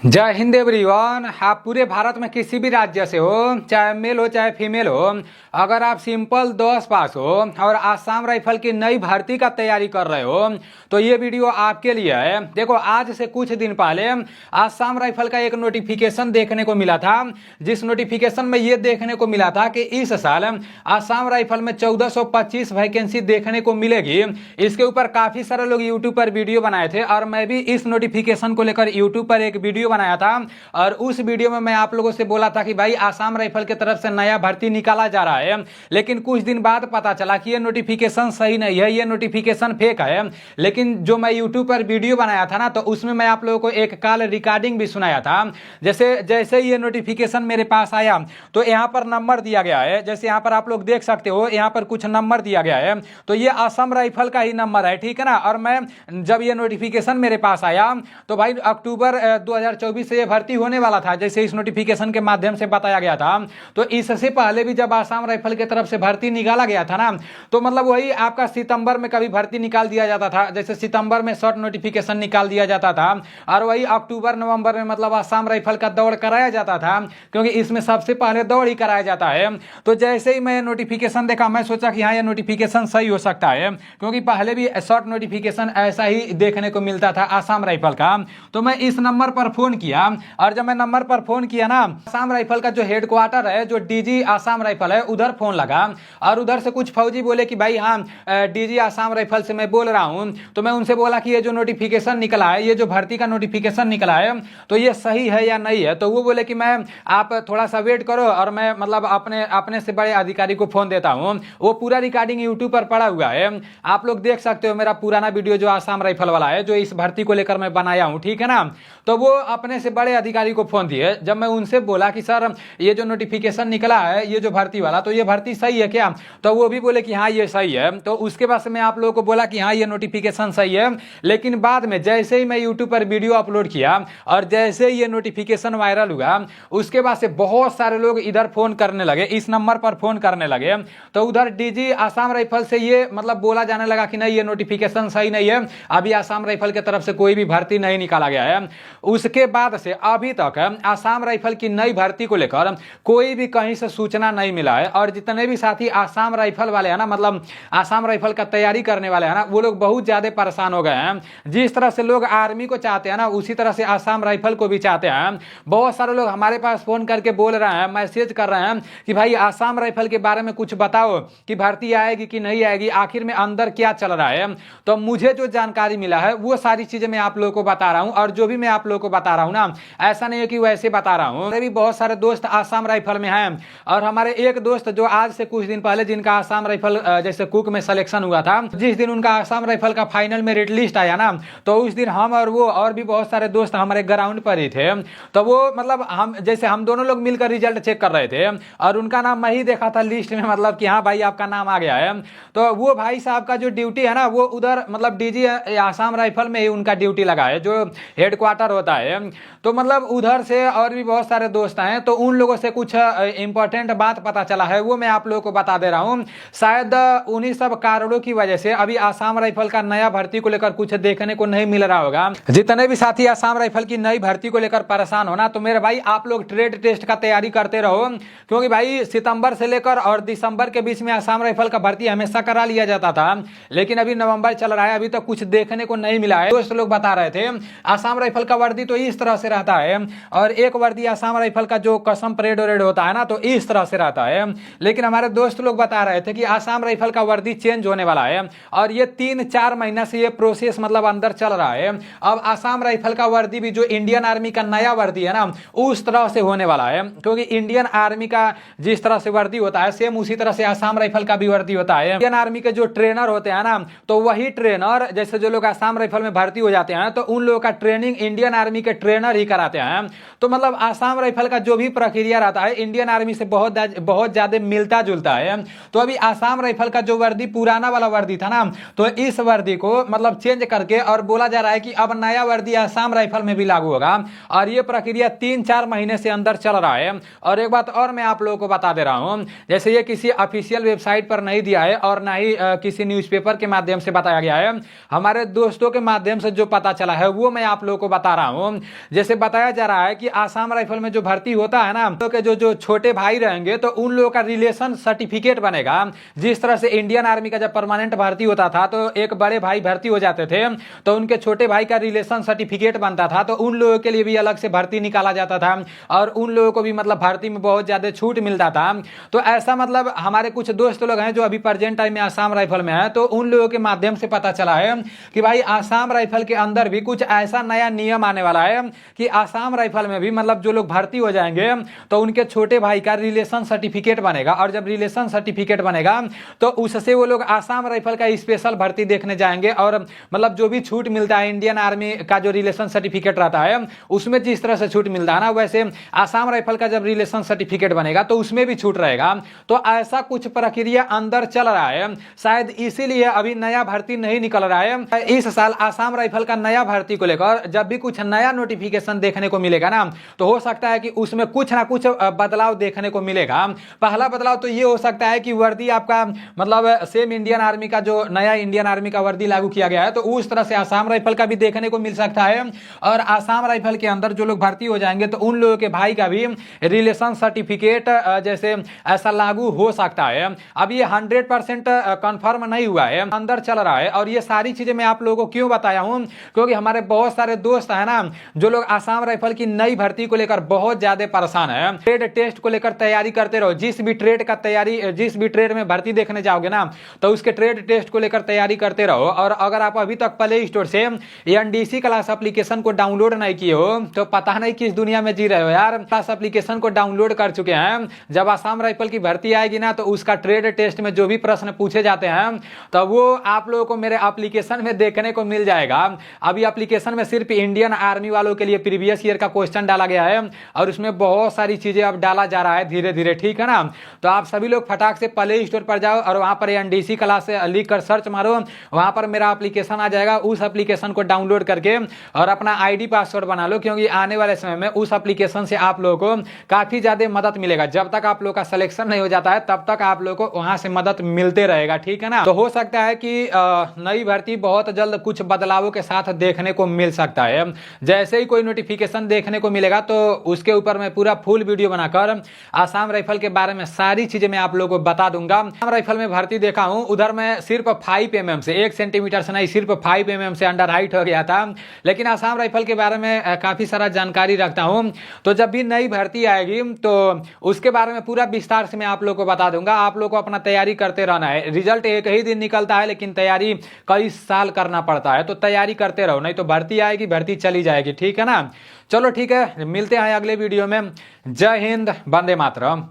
जय हिंद एवरीवन। आप पूरे भारत में किसी भी राज्य से हो, चाहे मेल हो चाहे फीमेल हो, अगर आप सिंपल 10 पास हो और आसाम राइफल की नई भर्ती का तैयारी कर रहे हो तो ये वीडियो आपके लिए है। देखो, आज से कुछ दिन पहले आसाम राइफल का एक नोटिफिकेशन देखने को मिला था, जिस नोटिफिकेशन में ये देखने को मिला था कि इस साल आसाम राइफल में 1425 वैकेंसी देखने को मिलेगी। इसके ऊपर काफी सारे लोग यूट्यूब पर वीडियो बनाए थे और मैं भी इस नोटिफिकेशन को लेकर यूट्यूब पर एक वीडियो बनाया था और उस वीडियो में मैं आप लोगों से बोला था कि भाई आसाम राइफल की तरफ से नया भर्ती निकाला जा रहा है। लेकिन कुछ दिन बाद पता चला कि ये नोटिफिकेशन सही नहीं है, ये नोटिफिकेशन फेक है। लेकिन जो मैं यूट्यूब पर वीडियो बनाया था ना, तो उसमें मैं आप लोगों को एक कॉल रिकॉर्डिंग भी सुनाया था। जैसे ये नोटिफिकेशन मेरे पास आया तो यहाँ पर नंबर दिया गया है, जैसे यहाँ पर आप लोग देख सकते हो, यहाँ पर कुछ नंबर दिया गया है, तो ये आसाम राइफल का ही नंबर है, ठीक है ना। और मैं जब ये नोटिफिकेशन मेरे पास आया तो भाई अक्टूबर 2024 से ये भर्ती होने वाला था, जैसे इस नोटिफिकेशन के माध्यम से बताया गया था। तो इससे पहले भी जब आसाम राइफल की तरफ से भर्ती निकाला गया था ना, तो मतलब वही आपका सितंबर में कभी भर्ती निकाल दिया जाता था, जैसे सितंबर में शॉर्ट नोटिफिकेशन निकाल दिया जाता था और वही अक्टूबर नवंबर में मतलब आसाम राइफल का दौड़ कराया जाता था, क्योंकि इसमें सबसे पहले दौड़ ही कराया जाता है। तो जैसे ही मैं नोटिफिकेशन देखा, मैं सोचा कि हाँ, ये नोटिफिकेशन सही हो सकता है, क्योंकि पहले भी शॉर्ट नोटिफिकेशन ऐसा ही देखने को मिलता था आसाम राइफल का। तो मैं इस नंबर पर फोन किया और जब मैं नंबर पर फोन किया ना, आसाम राइफल का जो हेडक्वार्टर है, जो डीजी आसाम राइफल है, उधर फोन लगा और उधर से कुछ फौजी बोले कि भाई हाँ, डीजी आसाम राइफल से मैं बोल रहा हूं। तो मैं उनसे बोला कि ये जो नोटिफिकेशन निकला है, ये जो भर्ती का नोटिफिकेशन निकला है, तो ये सही है या नहीं है। तो वो बोले कि मैं, आप थोड़ा सा वेट करो और मैं मतलब अपने से बड़े अधिकारी को फोन देता हूं। वो पूरा रिकॉर्डिंग यूट्यूब पर पड़ा हुआ है, आप लोग देख सकते हो, मेरा पुराना वीडियो जो आसाम राइफल वाला है, जो इस भर्ती को लेकर मैं बनाया हूं, ठीक है ना। तो वो अपने से बड़े अधिकारी को फोन दिए। जब मैं उनसे बोला कि सर, ये जो नोटिफिकेशन निकला है, ये जो भर्ती वाला, तो ये भर्ती सही है क्या, तो वो भी बोले कि हाँ, ये सही है। तो उसके बाद मैं आप लोगों को बोला कि हाँ, ये नोटिफिकेशन सही है। लेकिन बाद में जैसे ही मैं यूट्यूब पर वीडियो अपलोड किया और जैसे ही ये नोटिफिकेशन वायरल हुआ, उसके बाद से बहुत सारे लोग इधर फोन करने लगे, इस नंबर पर फोन करने लगे। तो उधर डीजी आसाम राइफल से ये मतलब बोला जाने लगा कि नहीं, ये नोटिफिकेशन सही नहीं है, अभी आसाम राइफल की तरफ से कोई भी भर्ती नहीं निकाला गया है। उसके बाद से अभी तक आसाम राइफल की नई भर्ती को लेकर कोई भी कहीं से सूचना नहीं मिला है। और जितने भी साथी आसाम राइफल वाले हैं ना, मतलब आसाम राइफल का तैयारी करने वाले हैं ना, वो लोग बहुत ज्यादा परेशान हो गए हैं। जिस तरह से लोग आर्मी को चाहते हैं ना, उसी तरह से आसाम राइफल को भी चाहते हैं। बहुत सारे लोग हमारे पास फोन करके बोल रहे हैं, मैसेज कर रहे हैं कि भाई आसाम राइफल के बारे में कुछ बताओ कि भर्ती आएगी कि नहीं आएगी, आखिर में अंदर क्या चल रहा है। तो मुझे जो जानकारी मिला है वो सारी चीजें मैं आप लोगों को बता रहा हूं, और जो भी मैं आप लोगों को बता रहा हूं ना, ऐसा नहीं है कि वैसे बता रहा हूं। मेरे भी बहुत सारे दोस्त आसाम राइफल में हैं, और हमारे एक दोस्त जो आज से कुछ दिन पहले, जिनका आसाम राइफल जैसे कुक में सिलेक्शन हुआ था, जिस दिन उनका आसाम राइफल का फाइनल मेरिट लिस्ट आया ना, तो उस दिन हम और वो और भी बहुत सारे दोस्त हमारे ग्राउंड पर ही थे। तो वो मतलब हम दोनों लोग मिलकर रिजल्ट चेक कर रहे थे और उनका नाम मैं ही देखा था लिस्ट में, मतलब कि हाँ भाई, आपका नाम आ गया है। तो वो भाई साहब का जो ड्यूटी है ना, वो उधर मतलब डीजी आसाम राइफल में ही उनका ड्यूटी लगा है, जो हेडक्वार्टर होता है। तो मतलब उधर से और भी बहुत सारे दोस्त हैं, तो उन लोगों से कुछ इंपॉर्टेंट बात पता चला है, वो मैं आप लोगों को बता दे रहा हूं। शायद उन्हीं सब कारणों की वजह से अभी आसाम राइफल का नया भर्ती को लेकर कुछ देखने को नहीं मिल रहा होगा। जितने भी साथी आसाम राइफल की नई भर्ती को लेकर परेशान होना, तो मेरे भाई आप लोग ट्रेड टेस्ट का तैयारी करते रहो, क्योंकि भाई सितंबर से लेकर और दिसंबर के बीच में आसाम राइफल का भर्ती हमेशा करा लिया जाता था, लेकिन अभी नवंबर चल रहा है, अभी तक कुछ देखने को नहीं मिला है। दोस्त लोग बता रहे थे आसाम राइफल का वर्दी तो इस तरह से रहता है, और एक वर्दी आसाम राइफल का जो कसम परेड वरेड होता है ना, तो इस तरह से रहता है। लेकिन हमारे दोस्त लोग बता रहे थे कि आसाम राइफल का वर्दी चेंज होने वाला है, और ये 3-4 महीना से ये प्रोसेस मतलब अंदर चल रहा है। अब आसाम राइफल का वर्दी भी जो इंडियन आर्मी का नया वर्दी है ना, उस तरह से होने वाला है, क्योंकि इंडियन आर्मी का जिस तरह से वर्दी होता है, सेम उसी तरह से आसाम राइफल का भी वर्दी होता है। इंडियन आर्मी के जो ट्रेनर होते हैं ना, तो वही ट्रेनर, जैसे जो लोग आसाम राइफल में भर्ती हो जाते हैं, तो उन लोगों का ट्रेनिंग इंडियन आर्मी के ट्रेनर ही कराते हैं। तो मतलब आसाम राइफल का जो भी प्रक्रिया रहता है, इंडियन आर्मी से बहुत ज्यादा मिलता जुलता है। तो अभी आसाम राइफल का जो वर्दी पुराना वाला वर्दी था ना, तो इस वर्दी को मतलब चेंज करके और बोला जा रहा है कि अब नया वर्दी आसाम राइफल में भी लागू होगा, और ये प्रक्रिया 3-4 महीने से अंदर चल रहा है। और एक बात और मैं आप लोगों को बता दे रहा हूं, जैसे ये किसी ऑफिशियल वेबसाइट पर नहीं दिया है और ना ही किसी न्यूज़पेपर के माध्यम से बताया गया है, हमारे दोस्तों के माध्यम से जो पता चला है वो मैं आप लोगों को बता रहा हूं। जैसे बताया जा रहा है कि आसाम राइफल में जो भर्ती होता है ना, तो के जो जो छोटे भाई रहेंगे तो उन लोगों का रिलेशन सर्टिफिकेट बनेगा। जिस तरह से इंडियन आर्मी का जब परमानेंट भर्ती होता था तो एक बड़े भाई भर्ती हो जाते थे तो उनके छोटे भाई का रिलेशन सर्टिफिकेट बनता था, तो उन लोगों के लिए भी अलग से भर्ती निकाला जाता था और उन लोगों को भी मतलब भर्ती में बहुत ज्यादा छूट मिलता था। तो ऐसा मतलब हमारे कुछ दोस्त लोग हैं जो अभी प्रेजेंट टाइम में आसाम राइफल में है, तो उन लोगों के माध्यम से पता चला है कि भाई आसाम राइफल के अंदर भी कुछ ऐसा नया नियम आने वाला है कि आसाम राइफल में भी मतलब जो लोग भर्ती हो जाएंगे तो उनके छोटे भाई का रिलेशन सर्टिफिकेट बनेगा, और जब रिलेशन सर्टिफिकेट बनेगा तो उससे वो लोग आसाम राइफल का स्पेशल भर्ती देखने जाएंगे, और मतलब जो भी छूट मिलता है इंडियन आर्मी का जो रिलेशन सर्टिफिकेट रहता है उसमें जिस तरह से छूट मिलता है ना, वैसे आसाम राइफल का जब रिलेशन सर्टिफिकेट बनेगा तो उसमें भी छूट रहेगा। तो ऐसा कुछ प्रक्रिया अंदर चल रहा है, शायद इसीलिए अभी नया भर्ती नहीं निकल रहा है। इस साल आसाम राइफल का नया भर्ती को लेकर जब भी कुछ नया नोटिफिकेशन देखने को मिलेगा ना, तो हो सकता है कि उसमें कुछ ना कुछ बदलाव देखने को मिलेगा। पहला बदलाव तो ये हो सकता है कि वर्दी आपका मतलब सेम इंडियन आर्मी का जो नया इंडियन आर्मी का वर्दी लागू किया गया है तो उस तरह से आसाम राइफल का भी देखने को मिल सकता है, और आसाम राइफल के अंदर जो लोग भर्ती हो जाएंगे तो उन लोगों के भाई का भी रिलेशन सर्टिफिकेट जैसे ऐसा लागू हो सकता है। अब ये 100% कंफर्म नहीं हुआ है, अंदर चल रहा है। और ये सारी चीजें मैं आप लोगों को क्यों बताया हूं, क्योंकि हमारे बहुत सारे दोस्त है ना जो लोग आसाम राइफल की नई भर्ती को लेकर बहुत ज्यादा परेशान है। ट्रेड टेस्ट को लेकर तैयारी करते रहो, जिस भी ट्रेड का तैयारी, जिस भी ट्रेड में भर्ती देखने जाओगे ना तो उसके ट्रेड टेस्ट को लेकर तैयारी करते रहो। और अगर आप अभी तक प्ले स्टोर से एनडीसी क्लास एप्लीकेशन को डाउनलोड नहीं किए हो तो पता नहीं किस दुनिया में जी रहे हो यार। क्लास एप्लीकेशन को डाउनलोड कर चुके हैं, जब आसाम राइफल की भर्ती आएगी ना तो उसका ट्रेड टेस्ट में जो भी प्रश्न पूछे जाते हैं तो वो आप लोगों को मेरे एप्लीकेशन में देखने को मिल जाएगा। अभी एप्लीकेशन में सिर्फ इंडियन आर्मी वालों के लिए प्रीवियस ईयर का क्वेश्चन डाला गया है और उसमें बहुत सारी चीजें अब डाला जा रहा है धीरे धीरे, ठीक है ना। तो आप सभी लोग फटाक से प्ले स्टोर पर जाओ और वहां पर एनडीसी क्लास से लिख कर सर्च मारो, वहां पर मेरा एप्लीकेशन आ जाएगा। उस एप्लीकेशन को डाउनलोड करके और अपना आईडी पासवर्ड बना लो, क्योंकि आने वाले समय में उस एप्लीकेशन से आप लोगों को काफी ज्यादा मदद मिलेगा। जब तक आप लोग का सिलेक्शन नहीं हो जाता है तब तक आप लोगों को वहां से मदद मिलते रहेगा, ठीक है ना। तो हो सकता है कि नई भर्ती बहुत जल्द कुछ बदलावों के साथ देखने को मिल सकता है। जैसे ही कोई नोटिफिकेशन देखने को मिलेगा तो उसके ऊपर मैं पूरा फुल वीडियो बनाकर आसाम राइफल के बारे में सारी चीजें मैं आप लोगों को बता दूंगा। आसाम राइफल में भर्ती देखा हूं, उधर मैं सिर्फ 5 mm से 1 सेंटीमीटर से नहीं, सिर्फ 5 mm से अंडर हाइट हो गया था। लेकिन आसाम राइफल के बारे में काफी सारा जानकारी रखता हूं, तो जब भी नई भर्ती आएगी तो उसके बारे में पूरा विस्तार से मैं आप लोग को बता दूंगा। आप लोग को अपना तैयारी करते रहना है। रिजल्ट एक ही दिन निकलता है लेकिन तैयारी कई साल करना पड़ता है, तो तैयारी करते रहो, नहीं तो भर्ती आएगी, भर्ती चली जाएगी, ठीक है ना। चलो ठीक है, मिलते हैं अगले वीडियो में। जय हिंद, वंदे मातरम।